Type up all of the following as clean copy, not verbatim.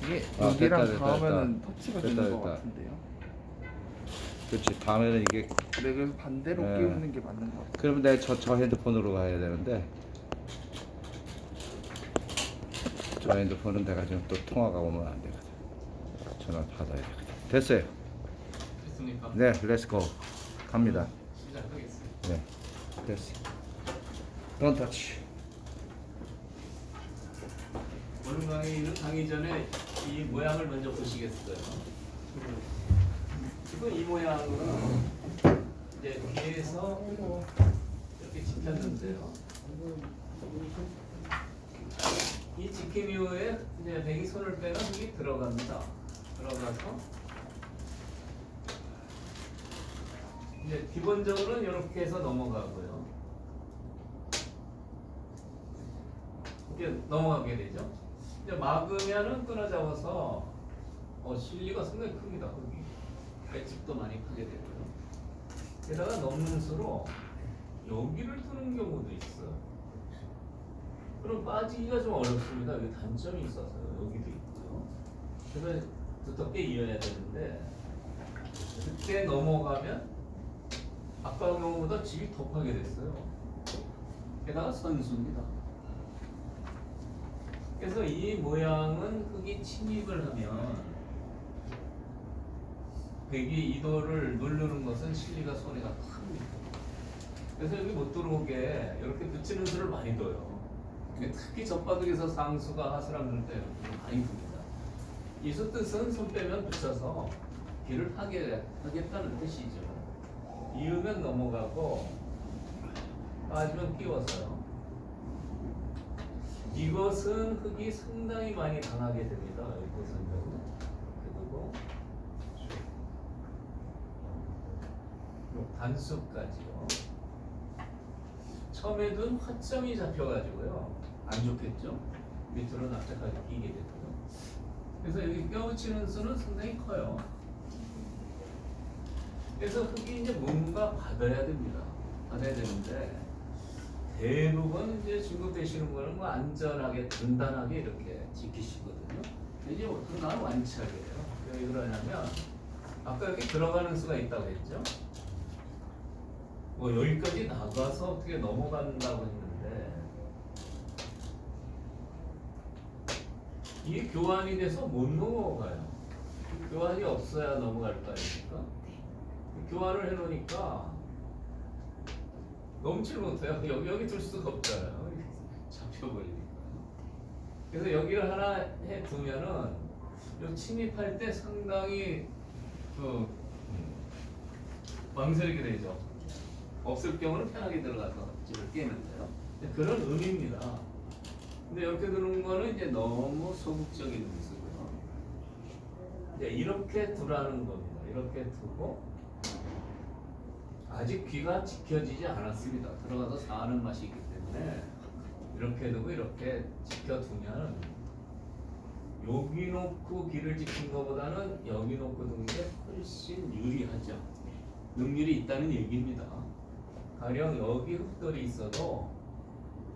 이게 아, 여기랑 됐다, 닿으면은 됐다. 터치가 됐다, 되는 것 됐다. 같은데요. 그렇지. 다음에는 이게 네, 그래서 반대로 예. 끼우는 게 맞는 것 같아요. 그러면 내가 저 핸드폰으로 가야 되는데 저 핸드폰은 내가 지금 또 통화가 오면 안 되거든. 전화 받아야 되거든. 됐어요. 됐습니까? 네, 렛츠고. 갑니다. 시작하겠습니다. 네, 됐어. Don't touch. 오늘 강의는 강의 전에 이 모양을 먼저 보시겠어요? 지금 이 모양으로 이제 뒤에서 이렇게 집혔는데요. 이 지킴 이후에 이제 백이 손을 빼면 흙이 들어갑니다. 들어가서 이제 기본적으로는 이렇게 해서 넘어가고요. 이렇게 넘어가게 되죠. 이제 막으면은 끊어잡아서 실리가 상당히 큽니다. 흙이 맷집도 많이 크게 되고요. 게다가 넘는수록 여기를 tu는 경우도 있어요. 그럼 빠지기가 좀 어렵습니다. 여기 단점이 있어서요. 여기도 있고요. 그래서 두텁게 이어야 되는데 그때 넘어가면 아까 경우보다 집이 더 파게 됐어요. 게다가 선수입니다. 그래서 이 모양은 흙이 침입을 하면 백이 이도를 누르는 것은 실리가 손해가 큽니다. 그래서 여기 못 들어오게 이렇게 붙이는 수를 많이 둬요. 특히 젖바닥에서 상수가 하수랑 넣을 때 많이 둡니다. 이수 뜻은 손 빼면 붙여서 길을 하겠다는 뜻이죠. 이으면 넘어가고 빠지면 끼워서요. 이것은 흙이 상당히 많이 당하게 됩니다. 이것은 그리고 단수까지요. 처음에 둔 화점이 잡혀가지고요. 안 좋겠죠? 밑으로 납작하게 끼게 되고요. 그래서 여기 껴붙이는 수는 상당히 커요. 그래서 흙이 이제 뭔가 받아야 됩니다. 받아야 되는데 대부분 이제 중급되시는 거는 뭐 안전하게 단단하게 이렇게 지키시거든요. 근데 이제 그건 완착이에요. 왜 그러냐면 아까 여기 들어가는 수가 있다고 했죠. 뭐 여기까지 나가서 어떻게 넘어간다고 했는데 이게 교환이 돼서 못 넘어가요. 교환이 없어야 넘어갈 거 아닙니까? 교환을 해놓으니까 넘질 못해요. 여기 둘 수가 없잖아요. 잡혀버리니까. 그래서 여기를 하나 해두면은 요 침입할 때 상당히 망설이게 되죠. 없을 경우는 편하게 들어가서 집을 깨는데요. 그런 의미입니다. 근데 이렇게 두는 거는 이제 너무 소극적인 모습이고요. 이제 이렇게 두라는 겁니다. 이렇게 두고 아직 귀가 지켜지지 않았습니다. 들어가서 사는 맛이 있기 때문에 이렇게 두고 이렇게 지켜두면 여기 놓고 귀를 지킨 것보다는 여기 놓고 두는 게 훨씬 유리하죠. 능률이 있다는 얘기입니다. 가령 여기 흙돌이 있어도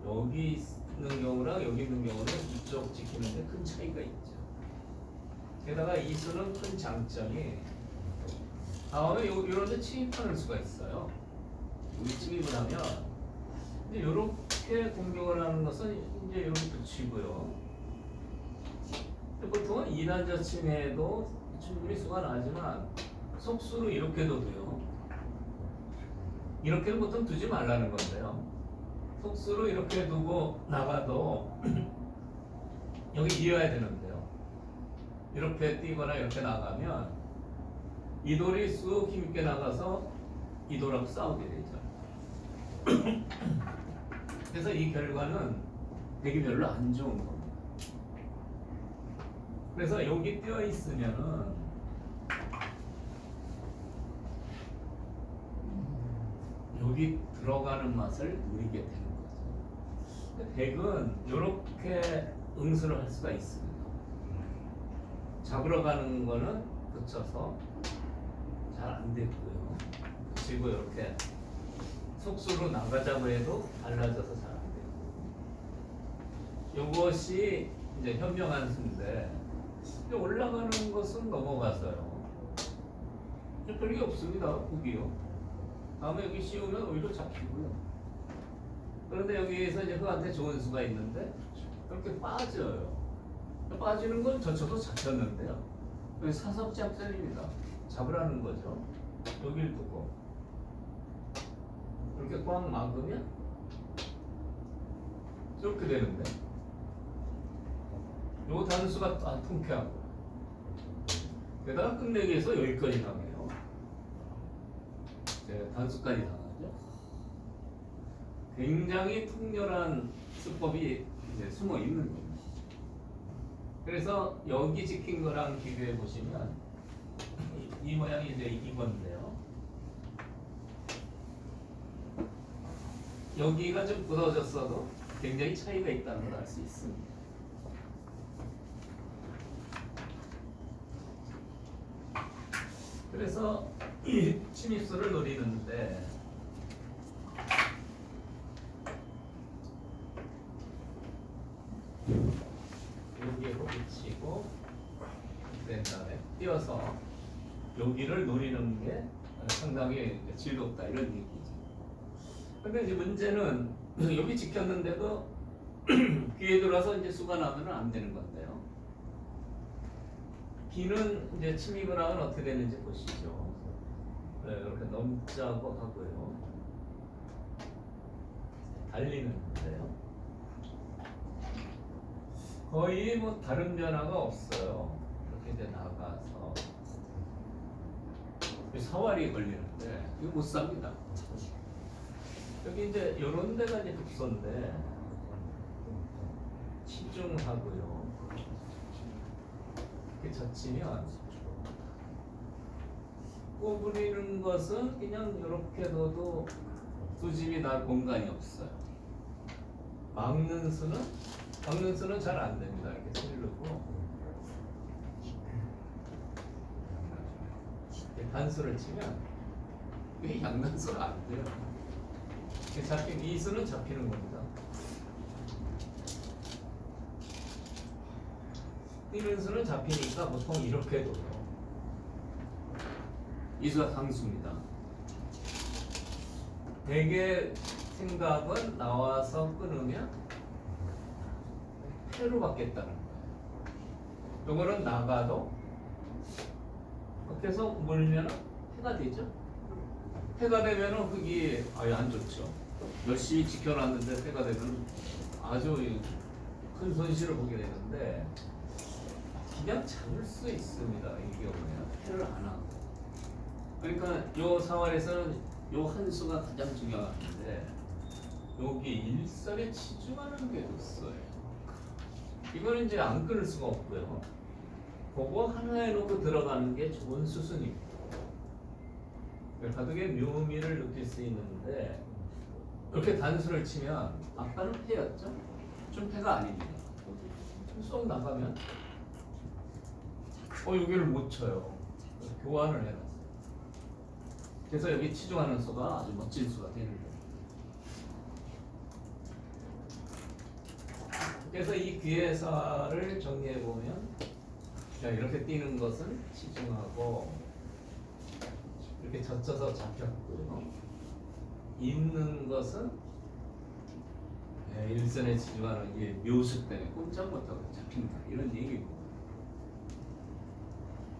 여기 있는 경우랑 여기 있는 경우는 이쪽 지키는데 큰 차이가 있죠. 게다가 이 수는 큰 장점이 다음에 이런 데 침입하는 수가 있어요. 여기 침입을 하면 이제 이렇게 공격을 하는 것은 이제 이렇게 붙이고요. 보통은 2단자 침해도 충분히 수가 나지만 속수로 이렇게도 돼요. 이렇게는 보통 두지 말라는 건데요. 속수로 이렇게 두고 나가도 여기 이어야 되는데요. 이렇게 뛰거나 이렇게 나가면 이 돌이 쑥 힘있게 나가서 이 돌하고 싸우게 되죠. 그래서 이 결과는 되게 별로 안 좋은 겁니다. 그래서 여기 띄어 있으면은 여기 들어가는 맛을 누리게 되는 거죠. 백은 이렇게 응수를 할 수가 있습니다. 잡으러 가는 거는 붙여서 잘 안 되고요. 그리고 이렇게 속수로 나가자고 해도 갈라져서 잘 안 되고. 이것이 이제 현명한 수인데 근데 올라가는 것은 넘어가서요. 별게 없습니다. 국이요. 다음에 여기 씌우면 오히려 잡히고요. 그런데 여기에서 이제 그한테 좋은 수가 있는데 이렇게 빠져요. 빠지는 건 저쳐도 잡혔는데요. 사섭작전입니다. 잡으라는 거죠. 여기를 두고 이렇게 꽉 막으면 이렇게 되는데 요 단수가 통쾌하고 게다가 끝내기 위해서 여기까지 당해요. 단수까지 당하죠. 굉장히 통렬한 수법이 이제 숨어 있는 겁니다. 그래서 여기 지킨 거랑 비교해 보시면 이 모양이 이제 이건데요. 여기가 좀 굳어졌어도 굉장히 차이가 있다는 걸 알 수 있습니다. 그래서 이 침입수를 노리는데 여기에 붙이고 그 다음에 띄어서 여기를 노리는 게 상당히 즐겁다 이런 얘기죠. 근데 이제 문제는 여기 지켰는데도 귀에 들어와서 이제 수가 나면 안 되는 건데요. 비는 이제 침입을 하면 어떻게 되는지 보시죠. 네, 이렇게 넘자고 하고요. 달리는데요. 거의 뭐 다른 변화가 없어요. 이렇게 이제 나가서 사활이 걸리는데 이거 못 삽니다. 여기 이제 이런 데가 이제 급소인데 치중하고요. 이렇게 젖히면 꼬부리는 것은 그냥 이렇게 둬도 두 집이 날 공간이 없어요. 막는 수는 잘 안 됩니다. 이렇게 찌르고 단수를 치면 이게 양단수가 안 돼요. 잡힌 이 수는 잡히는 겁니다. 뛰는 수는 잡히니까 보통 이렇게 둬요. 이 수가 강수입니다. 대개 생각은 나와서 끊으면 패로 받겠다는 거예요. 요거는 나가도 계속 물면 패가 되죠. 패가 되면은 흙이 아예 안 좋죠. 열심히 지켜놨는데 패가 되면 아주 큰 손실을 보게 되는데 그냥 잡을 수 있습니다. 이 경우에는 패를 안 하고. 그러니까 요 사활에서는 요 한 수가 가장 중요한데 여기 일선에 치중하는 게 있어요. 이거는 이제 안 끊을 수가 없고요. 그거 하나에 놓고 들어가는 게 좋은 수순입니다. 가득의 묘미를 느낄 수 있는데 이렇게 단수를 치면 아까는 패였죠? 좀 패가 아닙니다. 쏙 나가면 여기를 못 쳐요. 교환을 해놨어요. 그래서 여기 치중하는 수가 아주 멋진 수가 되는 거예요. 그래서 이 귀해사를 정리해 보면 이렇게 뛰는 것은 치중하고 이렇게 젖혀서 잡혔고요. 있는 것은 일선에 치중하는 이 묘수 때문에 꼼짝 못하고 잡힌다 이런 얘기고.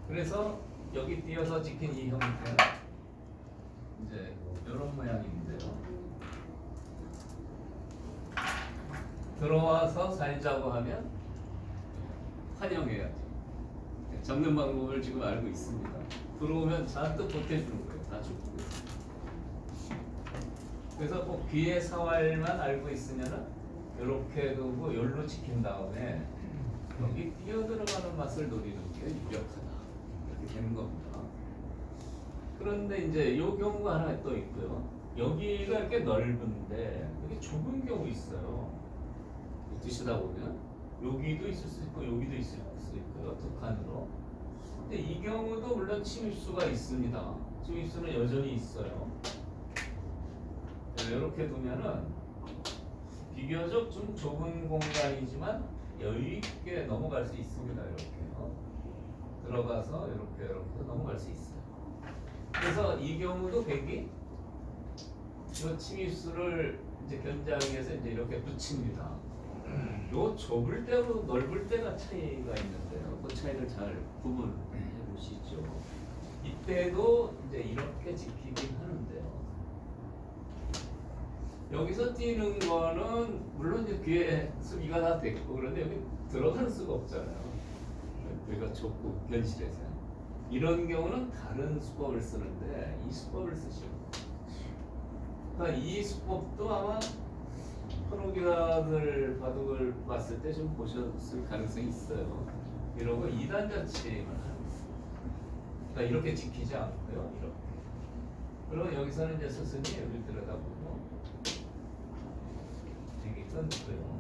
그래서 여기 띄어서 찍힌 이 형태는 이제 이런 모양인데요. 들어와서 살자고 하면 환영해야죠. 잡는 방법을 지금 알고 있습니다. 들어오면 잔뜩 보태주는 거예요. 다 주고. 그래서 꼭 귀의 사활만 알고 있으면은 이렇게 두고 열로 지킨 다음에 여기 뛰어 들어가는 맛을 노리는 게 유력하다. 이렇게 되는 겁니다. 그런데 이제 이 경우가 하나 또 있고요. 여기가 이렇게 넓은데 여기 좁은 경우 있어요. 드시다 보면 여기도 있을 수 있고 여기도 있을 수 있고요. 두 칸으로. 근데 이 경우도 물론 침입수가 있습니다. 침입수는 여전히 있어요. 이렇게 두면은 비교적 좀 좁은 공간이지만 여유 있게 넘어갈 수 있습니다. 이렇게요. 들어가서 이렇게 넘어갈 수 있어요. 그래서 이 경우도 백이 이 침입수를 이제 견제하기 위해서 이제 이렇게 붙입니다. 요 좁을 때하고 넓을 때가 차이가 있는데요. 그 차이를 잘 구분해 보시죠. 이때도 이제 이렇게 지키긴 하는데요. 여기서 뛰는 거는 물론 이제 뒤에 수비가 다 됐고 그런데 여기 들어갈 수가 없잖아요. 여기가 좁고 견실해서 이런 경우는 다른 수법을 쓰는데 이 수법을 쓰시고 그러니까 이 수법도 아마 프로기관을 바둑을 봤을 때 좀 보셨을 가능성이 있어요. 이러고 2단 자침을 하는 거예요. 그러니까 이렇게 지키지 않고요. 이렇게. 그러면 여기서는 이제 스승이 여기 들여다보고 되게 끊고요.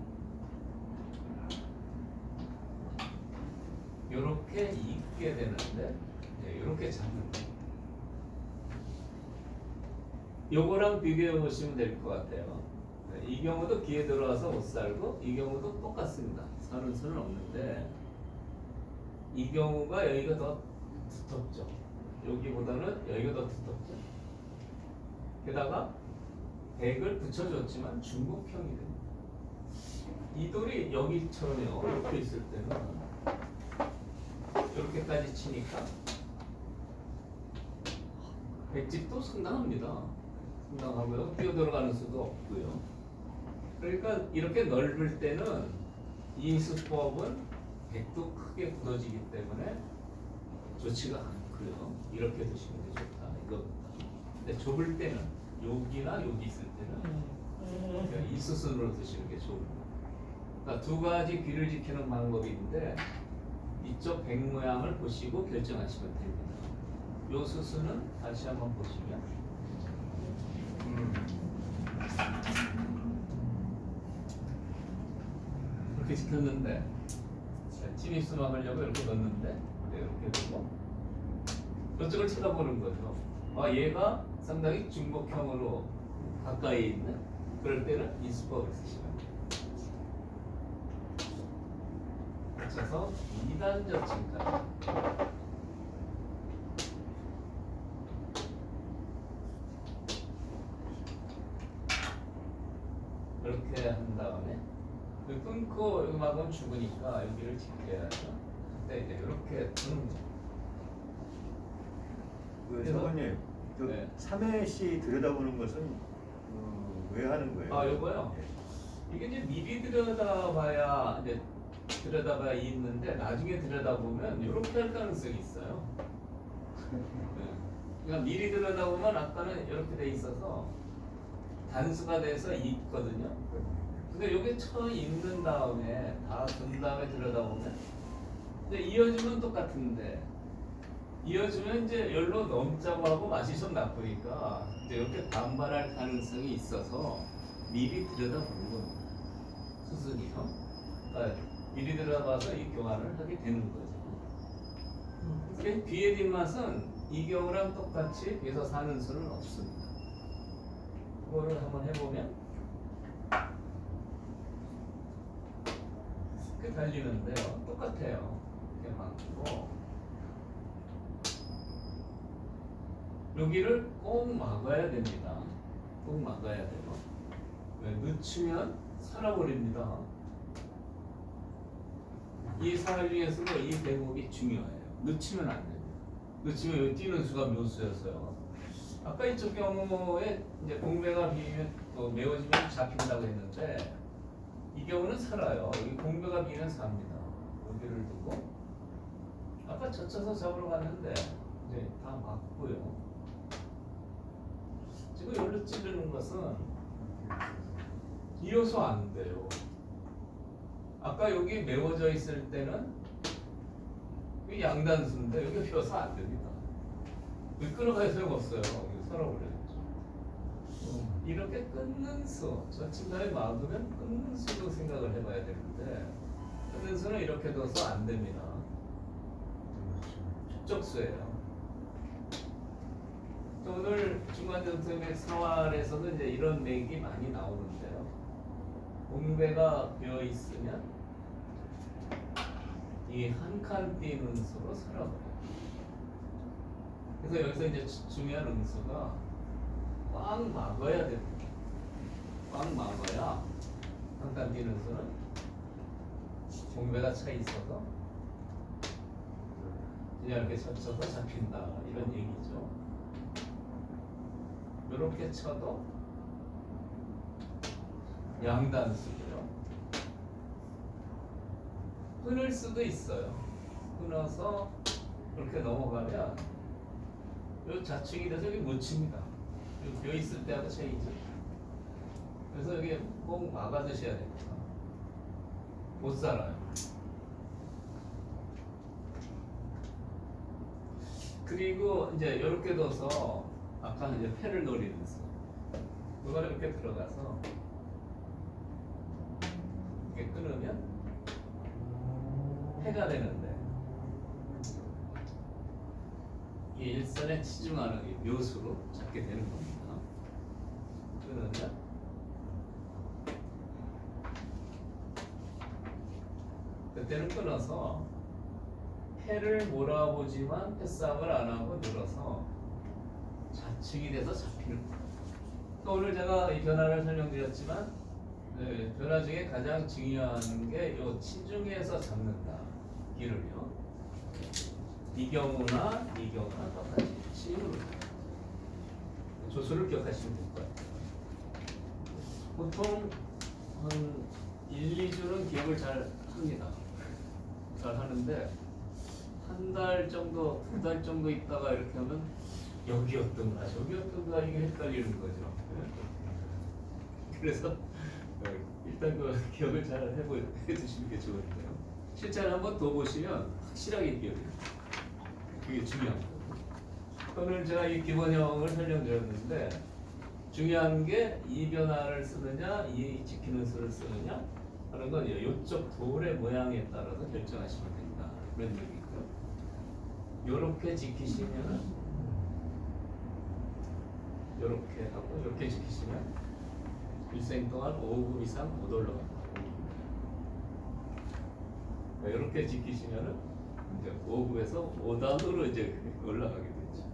이렇게 있게 되는데 이렇게 잡는 거예요. 요거랑 비교해 보시면 될 것 같아요. 이 경우도 기에 들어와서 못 살고 이 경우도 똑같습니다. 사는 수는 없는데 이 경우가 여기가 더 두텁죠. 여기보다는 여기가 더 두텁죠. 게다가 백을 붙여줬지만 중국형이 됩니다. 이 돌이 여기처럼요. 이렇게 있을 때는 이렇게까지 치니까 백집도 상당합니다. 상당하고요. 뛰어 들어가는 수도 없고요. 그러니까 이렇게 넓을 때는 이 수법은 백도 크게 굳어지기 때문에 좋지가 않고요. 이렇게 두시는 게 좋다. 이거보다. 근데 좁을 때는 여기나 여기 있을 때는 그러니까 이 수순으로 두시는 게 좋은 거예요. 그러니까 두 가지 귀를 지키는 방법인데 이쪽 백 모양을 보시고 결정하시면 됩니다. 요 수순은 다시 한번 보시면 이렇게 지켰는데 침입수 막으려고 이렇게 넣었는데 이렇게 되고 이쪽을 쳐다보는 거죠. 아 얘가 상당히 중복형으로 가까이 있는 그럴 때는 이 수법을 쓰시면 돼요. 그래서 2단 접침까지 이렇게 한 다음에 끊고 여기 막으면 죽으니까 여기를 지켜야죠. 그때 이제 이렇게 두는 거예요. 사모님, 그 네. 3회시 들여다보는 것은 왜 하는 거예요? 아 요거요? 이게 이제 미리 들여다봐야 이제 들여다봐야 있는데 나중에 들여다보면 이렇게 할 가능성이 있어요. 네. 그러니까 미리 들여다보면 아까는 이렇게 돼 있어서 단수가 돼서 있거든요. 근데 여기 처음 있는 다음에 다 둔 다음에 들여다보면 근데 이어지면 똑같은데 이어지면 이제 열로 넘자고 하고 맛이 좀 나쁘니까 이제 이렇게 반발할 가능성이 있어서 미리 들여다보는 겁니다. 수순이요. 그러니까 미리 들여다봐서 이 교환을 하게 되는 거죠. 그러니까 뒤에 뒷맛은 이 경우랑 똑같이 여기서 사는 수는 없습니다. 그거를 한번 해보면 이렇게 달리는데요. 똑같아요. 이렇게 막고 여기를 꼭 막아야 됩니다. 꼭 막아야 돼요. 왜? 늦추면 살아버립니다. 이 살 중에서도 이 대목이 중요해요. 늦추면 안 됩니다. 늦추면 여기 뛰는 수가 묘수여서요. 아까 이쪽 경우에 이제 공배가 비면 또 메워지면 잡힌다고 했는데 이 경우는 살아요. 여기 공배가 비면 삽니다. 여기를 두고 아까 젖혀서 잡으러 갔는데 이제 다 맞고요. 지금 여기로 찌르는 것은 이어서 안 돼요. 아까 여기 메워져 있을 때는 이 양단수인데 여기 펴서 안 됩니다. 여기 끌어갈 소용 없어요. 여기 살아버려야죠. 이렇게 끊는 수, 저 중간에 막으면 끊는 수도 생각을 해봐야 되는데 끊는 수는 이렇게 둬서 안 됩니다. 축적수예요. 오늘 중간전투의 사활에서도 이제 이런 맥이 많이 나오는데요. 공배가 비어 있으면 이 한 칸 띄는 수로 살아버려요. 그래서 여기서 이제 중요한 음수가 꽉 막아야 됩니다. 꽉 막아야 한 칸 띄는 수는 공배가 차 있어서 그냥 이렇게 젖혀서 잡힌다 이런 얘기죠. 이렇게 쳐도 양단수고요. 끊을 수도 있어요. 끊어서 그렇게 넘어가면 요 좌측이 돼서 여기 묻힙니다. 요 있을 때하고 차이죠. 그래서 여기 꼭 막아두셔야 됩니다. 못 살아요. 그리고 이제 이렇게 둬서 아까 이제 패를 노리는 수. 그거를 이렇게 들어가서 이렇게 끊으면 패가 되는데 이 일선에 치중하는 이 묘수로 잡게 되는 겁니다. 끊으면 그때는 끊어서 패를 몰아보지만 패싸움을 안 하고 늘어서 좌측이 돼서 잡히는 거예요. 그러니까 오늘 제가 이 변화를 설명드렸지만 변화 중에 가장 중요한 게 이 치중에서 잡는다. 길을요. 이 경우나 똑같이 치중으로 조수를 기억하시면 될 거예요. 보통 한 1, 2주는 기억을 잘 합니다. 잘 하는데 한 달 정도, 2달 정도 있다가 이렇게 하면 여기였던가 저기였던가 이게 헷갈리는 거죠. 그래서 일단 그 기억을 잘 해두시는 게 좋은데요. 실제로 한번 더 보시면 확실하게 기억이 나요. 그게 중요한 거예요. 오늘 제가 이 기본형을 설명드렸는데 중요한 게 이 변화를 쓰느냐, 이 지키는 수를 쓰느냐 하는 건 이쪽 돌의 모양에 따라서 결정하시면 된다. 그런 얘기고요. 요렇게 지키시면은 요렇게 하고 이렇게 지키시면 일생 동안 5급 이상 못 올라간다. 이렇게 지키시면은 이제 5급에서 5단으로 이제 올라가게 되죠.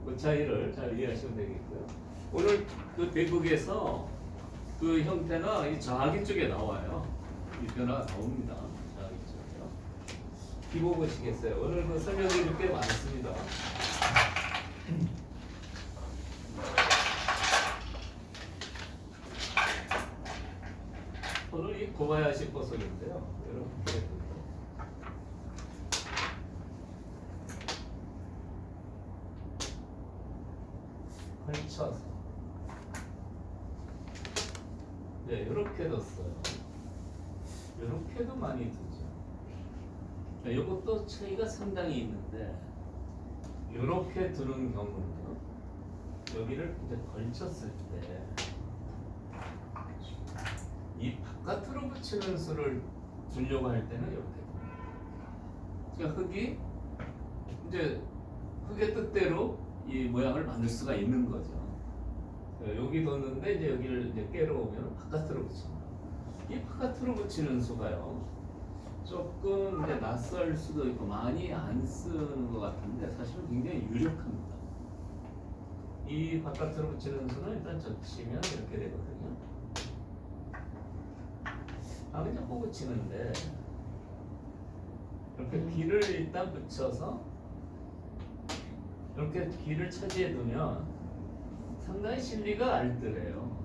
그 차이를 잘 이해하시면 되겠고요. 오늘 그 대국에서 그 형태가 이 자기 쪽에 나와요. 이 변화가 나옵니다. 자기 쪽에요. 기보 보시겠어요? 오늘 그 설명드릴 게 많습니다. 오늘 이 고바야시 보석인데요. 이렇게 펼쳐서 네, 이렇게 뒀어요. 이렇게도 많이 두죠. 이것도 차이가 상당히 있는데 이렇게 두는 경우는요. 여기를 이제 걸쳤을 때 이 바깥으로 붙이는 수를 두려고 할 때는 이렇게 둡니다. 그러니까 흙이 이제 흙의 뜻대로 이 모양을 만들 수가 있는 거죠. 여기 뒀는데 이제 여기를 이제 깨러 오면 바깥으로 붙입니다. 이 바깥으로 붙이는 수가요. 조금 이제 낯설 수도 있고 많이 안 쓰는 것 같은데 사실은 굉장히 유력합니다. 이 바깥으로 붙이는 수는 일단 젖히면 이렇게 되거든요. 다음에 이제 호 붙이는데 이렇게 귀를 일단 붙여서 이렇게 귀를 차지해 두면 상당히 실리가 알뜰해요.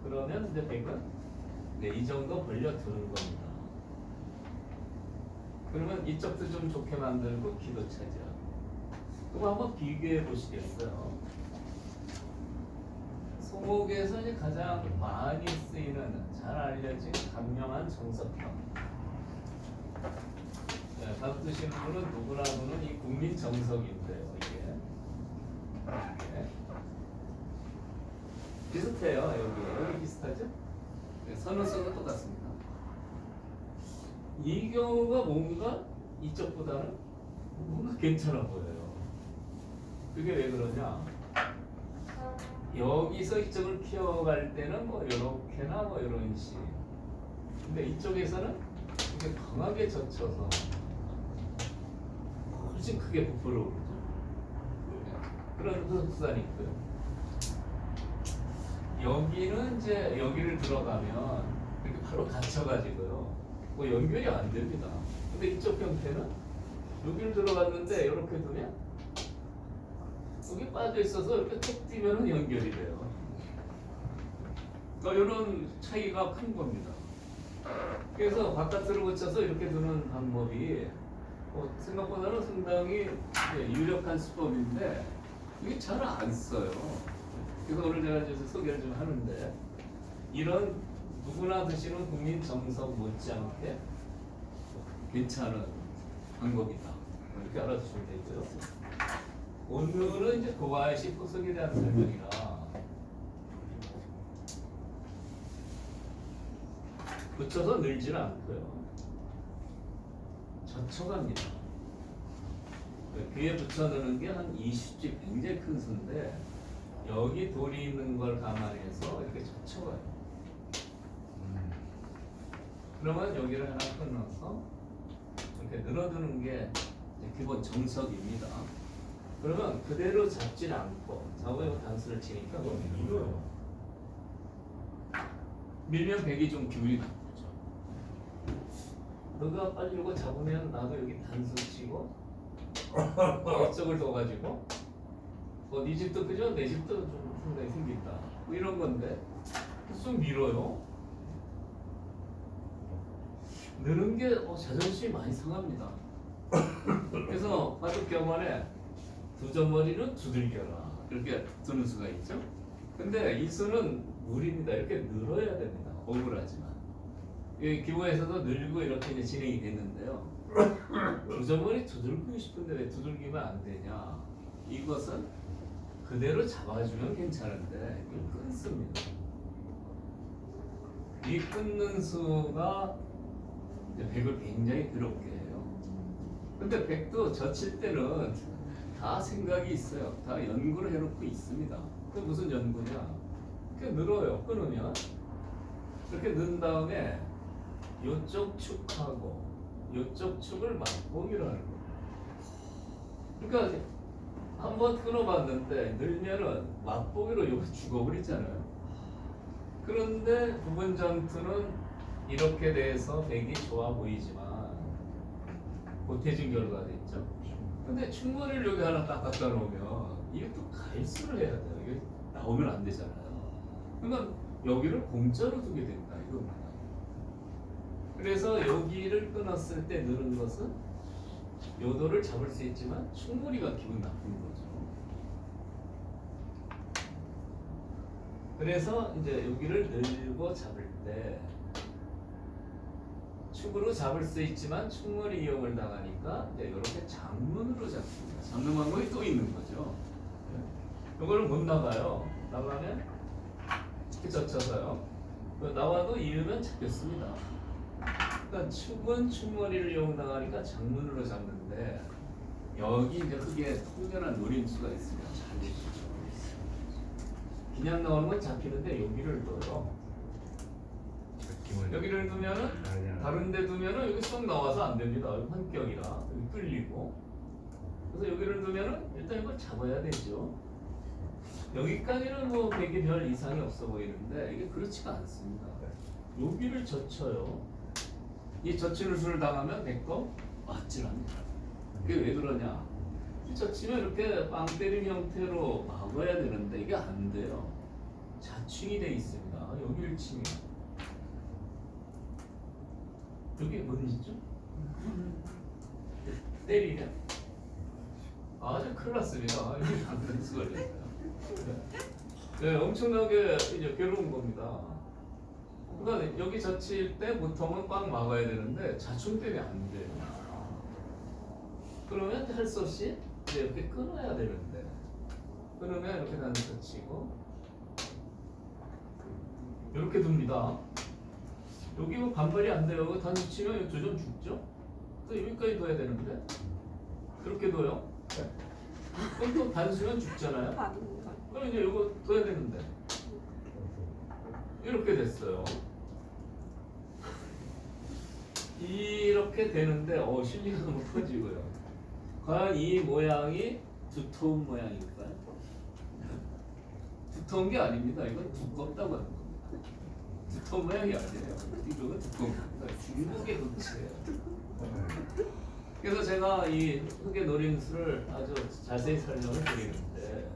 그러면 이제 백은 이 정도 벌려 두는 겁니다. 그러면 이쪽도 좀 좋게 만들고 귀도 차지하고. 그거 한번 비교해 보시겠어요? 소목에서 이제 가장 많이 쓰이는 잘 알려진 강명한 정석형. 네, 다루시는 분은 누구라고는 이 국민 정석인데요. 이게 비슷해요. 여기 비슷하죠? 네, 선우수는 똑같습니다. 이 경우가 뭔가 이쪽보다는 뭔가 괜찮아 보여요. 그게 왜 그러냐? 여기서 이쪽을 키워갈 때는 뭐 이렇게나 뭐 이런 식. 근데 이쪽에서는 이렇게 강하게 젖혀서 훨씬 크게 부풀어 오르죠. 그런 흡산이 있고요. 여기는 이제 여기를 들어가면 이렇게 바로 닫혀가지고요. 뭐 연결이 안 됩니다. 근데 이쪽 형태는 여기를 들어갔는데 이렇게 두면 여기 빠져 있어서 이렇게 톡 뛰면은 연결이 돼요. 그러니까 이런 차이가 큰 겁니다. 그래서 바깥으로 붙여서 이렇게 두는 방법이 생각보다는 상당히 유력한 수법인데 이게 잘 안 써요. 그래서 오늘 제가 이제 소개를 좀 하는데 이런 누구나 드시는 국민 정석 못지않게 괜찮은 방법이다. 이렇게 알아두시면 되고요. 오늘은 이제 고바야시 포석에 대한 설명이라 붙여서 늘지는 않고요. 젖혀갑니다. 귀에 붙여 넣는 게 한 20집 굉장히 큰 수인데 여기 돌이 있는 걸 감안해서 이렇게 젖혀가요. 그러면 여기를 하나 끊어서 이렇게 늘어두는 게 이제 기본 정석입니다. 그러면 그대로 잡지 않고 좌우에 단수를 치니까 너무 밀어요. 밀면 백이 좀 기울이 나쁘죠. 너가 빨리 이거 잡으면 나도 여기 단수 치고 이쪽을 둬가지고 네 집도 그죠? 내 집도 좀 상당히 생긴다. 뭐 이런 건데 좀 밀어요. 느는 게 자존심이 많이 상합니다. 그래서 바둑 경원에 두점머리는 두들겨라 이렇게 두는 수가 있죠. 근데 이 수는 무리입니다. 이렇게 늘어야 됩니다. 억울하지만 기부에서도 늘고 이렇게 이제 진행이 됐는데요. 두점머리 두들기고 싶은데 왜 두들기면 안 되냐? 이것은 그대로 잡아주면 괜찮은데 이걸 끊습니다. 이 끊는 수가 이제 백을 굉장히 괴롭게 해요. 근데 백도 젖힐 때는 다 생각이 있어요. 다 연구를 해놓고 있습니다. 그 무슨 연구냐? 이렇게 늘어요. 끊으면 이렇게 넣은 다음에 이쪽 축하고 이쪽 축을 맛보기로 하는 거예요. 그러니까 한번 끊어봤는데 늘면은 맛보기로 이거 죽어버리잖아요. 그런데 부분 전투는 이렇게 돼서 백이 좋아 보이지만 고태진 결과가 됐죠. 근데 충분히를 여기 하나 딱 갖다 놓으면 이게 또 갈수를 해야 돼요. 이게 나오면 안 되잖아요. 그러니까 여기를 공짜로 두게 된다 이겁니다. 그래서 여기를 끊었을 때 느는 것은 요도를 잡을 수 있지만 충분히가 기분 나쁜 거죠. 그래서 이제 여기를 늘고 잡을 때 축으로 잡을 수 있지만 충분히 이용을 당하니까 이제 이렇게 장문으로 잡습니다. 잡는 방법이 또 있는 거죠. 이거를 못 나가요. 나가면 이렇게 젖혀서요. 나와도 이으면 잡혔습니다. 그러니까 축은 충머리를 이용당하니까 장문으로 잡는데 여기 이제 크게 통렬한 노림수가 있습니다. 잘 보시죠. 그냥 나오는 건 잡히는데 여기를 둬요. 여기를 두면은 다른 데 두면은 여기 쏙 나와서 안 됩니다. 여기 환격이라 여기 끌리고. 그래서 여기를 두면은 일단 이걸 잡아야 되죠. 여기까지는 뭐 백이 별 이상이 없어 보이는데 이게 그렇지가 않습니다. 여기를 젖혀요. 이 젖히는 수를 당하면 백도 맞질합니다. 그게 왜 그러냐? 젖히면 이렇게 빵 때림 형태로 막아야 되는데 이게 안 돼요. 자충이 돼 있습니다. 여기를 치면 여기 뭔지죠? 때리면 아주 큰일 났습니다. 이게 안 될 수가 있어요. 네, 엄청나게 이제 괴로운 겁니다. 그러니까 여기 젖힐 때 보통은 꽉 막아야 되는데 자충 때문에 안 돼요. 그러면 할 수 없이 이제 이렇게 끊어야 되는데 끊으면 이렇게 단수 젖히고 이렇게 둡니다. 여기 뭐 반발이 안 돼요. 단수 치면 두 점 죽죠? 또 여기까지 둬야 되는데 그렇게 둬요. 그럼 또 단수면 죽잖아요. 그럼 이제 이거 둬야 되는데 이렇게 됐어요. 이렇게 되는데 실리가 너무 커지고요. 과연 이 모양이 두터운 모양일까요? 두터운 게 아닙니다. 이건 두껍다고 하는 겁니다. 두터운 모양이 아니에요. 이건 두꺼운 겁니다. 중국의 흑채예요. 그래서 제가 이 흑의 노림수를 아주 자세히 설명을 드리는데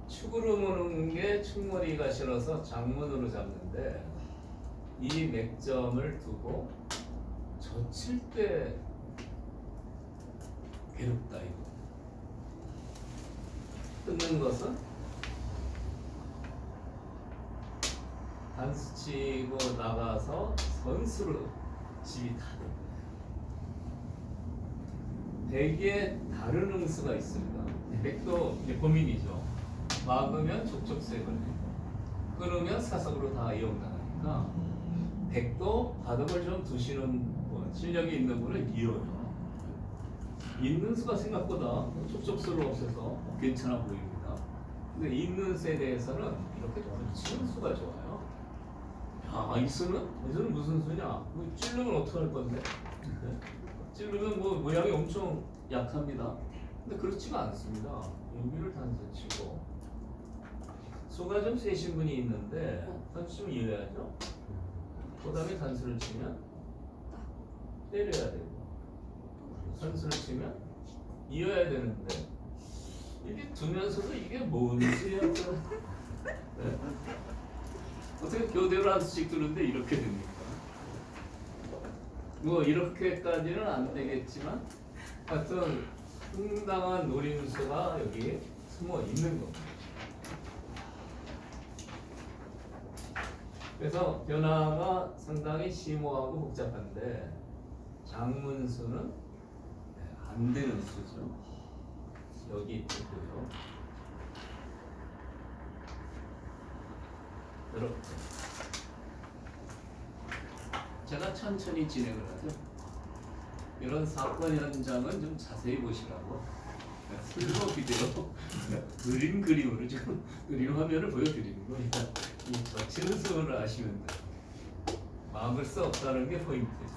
축으로 무는 게 축머리가 싫어서 장문으로 잡는데 이 맥점을 두고 젖힐 때 괴롭다 이거. 뜯는 것은 단수 치고 나가서 선수로 집이 다 됩니다. 대개 다른 응수가 있습니다. 백도 이제 고민이죠. 막으면 족촉수에 걸리고 끊으면 사석으로 다 이용당하니까 백도 바닥을 좀 두시는 분, 실력이 있는 분은 이어요. 있는 수가 생각보다 촉촉수를 없애서 괜찮아 보입니다. 근데 있는 수에 대해서는 이렇게 붙이는 수가 좋아요. 야, 이 수는 무슨 수냐? 뭐 찌르면 어떡할 건데? 네? 찌르면 뭐 모양이 엄청 약합니다. 근데 그렇지가 않습니다. 여기를 단수 치고 수가 좀 세신 분이 있는데 단수 치면 이어야죠. 그 다음에 단수를 치면 때려야 되고 단수를 치면 이어야 되는데 이게 두면서도 이게 뭔지 네. 어떻게 교대로 한 수씩 두는데 이렇게 됩니까? 뭐 이렇게까지는 안 되겠지만 하여튼 상당한 노림수가 여기 숨어 있는 겁니다. 그래서 변화가 상당히 심오하고 복잡한데 장문수는 안 되는 수죠. 여기 있고요. 이렇게 제가 천천히 진행을 하죠. 이런 사건 현장은 좀 자세히 보시라고 슬로 비디오 그림으로 좀 그림 화면을 보여드리는 겁니다. 이 젖히는 수를 아시면 돼요. 막을 수 없다는 게 포인트죠.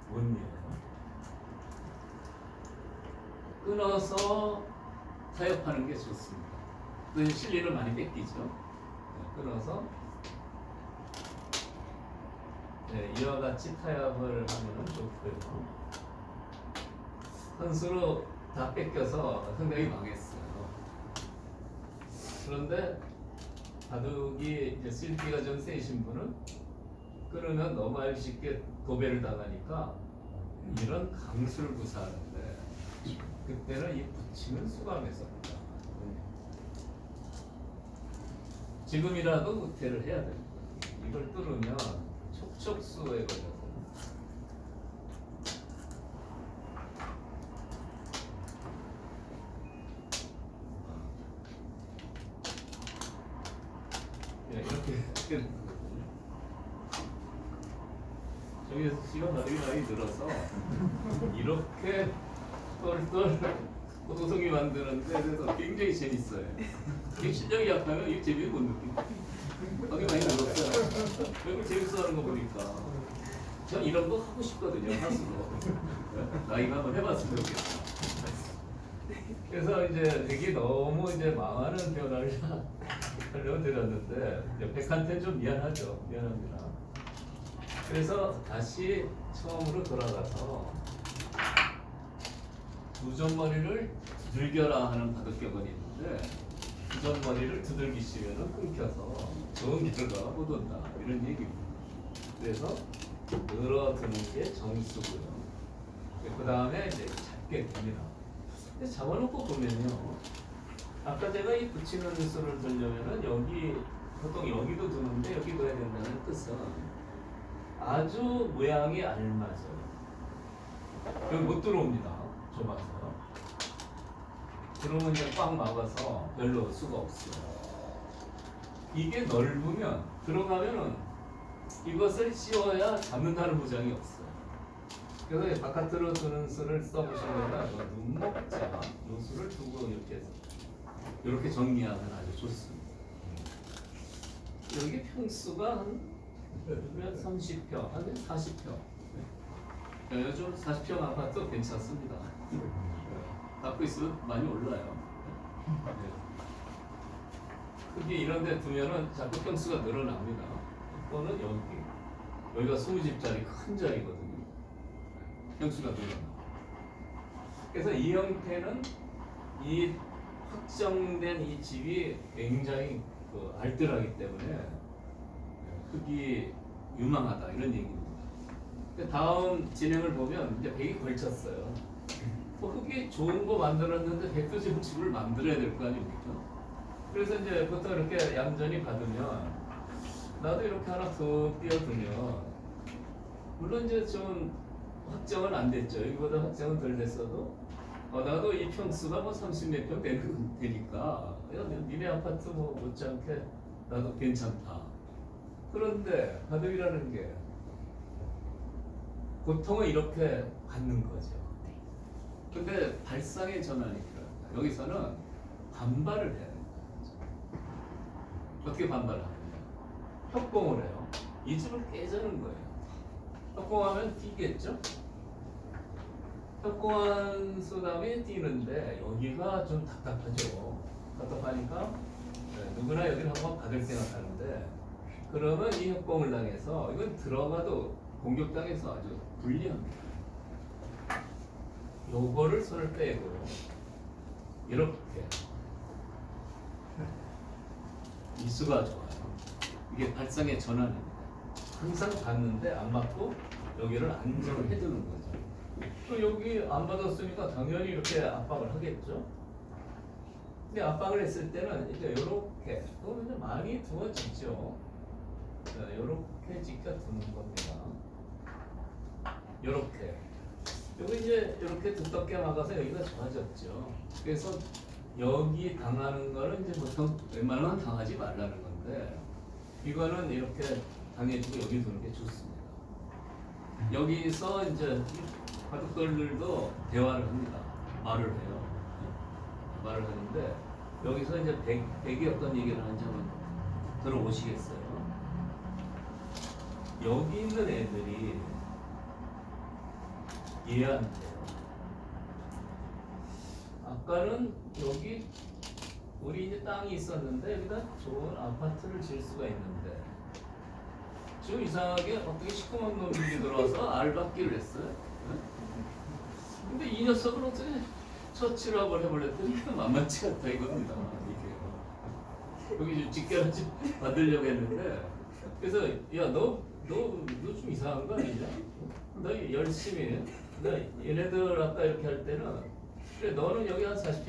뭔일이에요? 끊어서 타협하는 게 좋습니다. 그 실리를 많이 뺏기죠. 끊어서 이와 같이 타협을 하면 좋고요. 선수로 다 뺏겨서 상당히 망했어요. 그런데 바둑이 이제 실기가 좀 세신 분은 끊으면 너무 쉽게 도배를 당하니까 이런 강수를 구사하는데 그때는 이 붙이는 수감에서입니다. 지금이라도 구태를 해야 됩니다. 이걸 뚫으면 촉촉수에 걸려서 이렇게 저기에서 시간 바닥이 많이 늘어서 이렇게 똘똘 고도성이 만드는데 그래서 굉장히 재밌어요. 이게 실력이 약하면 이게 재미를 못 느낍니다. 바닥이 많이 늘었어요. 이걸 재밌어 하는 거 보니까 전 이런 거 하고 싶거든요. 하수로 나이가 한번 해봤으면 좋겠다. 그래서 이제 이게 너무 이제 망하는 변화를 설명드렸는데 백한테는 좀 미안하죠. 미안합니다. 그래서 다시 처음으로 돌아가서 두점머리를 두들겨라 하는 바둑격언이 있는데 두점머리를 두들기시면 끊겨서 좋은 결과가 못 온다 이런 얘기입니다. 그래서 늘어두는 게 정수고요. 그 다음에 이제 잡게 됩니다. 근데 잡아놓고 보면요. 아까 제가 이 붙이는 수를 들려면은 여기 보통 여기도 두는데 여기 둬야 된다는 뜻은 아주 모양이 알맞아요. 여기 못 들어옵니다. 좁아서. 그러면 이제 꽉 막아서 별로 수가 없어요. 이게 넓으면 들어가면은 이것을 씌워야 잡는다는 보장이 없어요. 그래서 바깥으로 두는 수를 써보시면 눈목자 요 수를 두고 이렇게 정리하면 아주 좋습니다. 여기 평수가 한 30평, 한 40평. 요즘 40평 아파트 괜찮습니다. 갖고 있으면 많이 올라요. 크게 이런 데 두면은 자꾸 평수가 늘어납니다. 그거는 여기가 20집짜리 큰 자리거든요. 평수가 늘어나. 그래서 이 형태는 이 확정된 이 집이 굉장히 알뜰하기 때문에 흙이 유망하다 이런 얘기입니다. 다음 진행을 보면 이제 100이 걸쳤어요. 흙이 좋은 거 만들었는데 100도 지금 집을 만들어야 될 거 아닙니까? 그래서 이제 보통 이렇게 얌전히 받으면 나도 이렇게 하나 더 띄워두면 물론 이제 좀 확정은 안 됐죠. 여기보다 확정은 덜 됐어도 나도 이 평수가 뭐 30몇 평 되니까 야, 니네 아파트 뭐 못지않게 나도 괜찮다. 그런데 바둑이라는 게 보통은 이렇게 받는 거죠. 근데 발상의 전환이 필요합니다. 여기서는 반발을 해야 됩니다. 어떻게 반발합니까? 협공을 해요. 이 집을 깨자는 거예요. 협공하면 뛰겠죠? 협공한 수담이 뛰는데 여기가 좀 답답하죠. 답답하니까 누구나 여기를 한번 받을 생각하는데 그러면 이 협공을 당해서 이건 들어가도 공격당해서 아주 불리합니다. 요거를 손을 빼고 이렇게 이수가 좋아요. 이게 발상의 전환입니다. 항상 받는데 안 맞고 여기를 안정을 해두는 거죠. 또 여기 안 받았으니까 당연히 이렇게 압박을 하겠죠. 근데 압박을 했을 때는 이제 이렇게 그러면 이제 많이 두어지죠. 이렇게 찍혀 두는 겁니다. 이렇게 여기 이제 이렇게 두껍게 막아서 여기가 좋아졌죠. 그래서 여기 당하는 거는 이제 보통 웬만하면 당하지 말라는 건데 이거는 이렇게 당해주고 여기 두는 게 좋습니다. 여기서 이제 바둑들도 대화를 합니다. 말을 해요. 말을 하는데 여기서 이제 백이 어떤 얘기를 하는지 한번 들어보시겠어요? 여기 있는 애들이 이해한대요. 아까는 여기 우리 이제 땅이 있었는데 여기다 좋은 아파트를 지을 수가 있는데 지금 이상하게 어떻게 시커먼 놈들이 들어와서 알받기를 했어요. 근데 이 녀석을 어떻게 처치를 한번 해보랬더니 만만치 않다 이겁니다. 이게 여기 좀 직결하지 받으려고 했는데 그래서 야 너 좀 이상한 거 아니냐? 너 열심히 너 얘네들 아까 이렇게 할 때는 그래 너는 여기 한 40평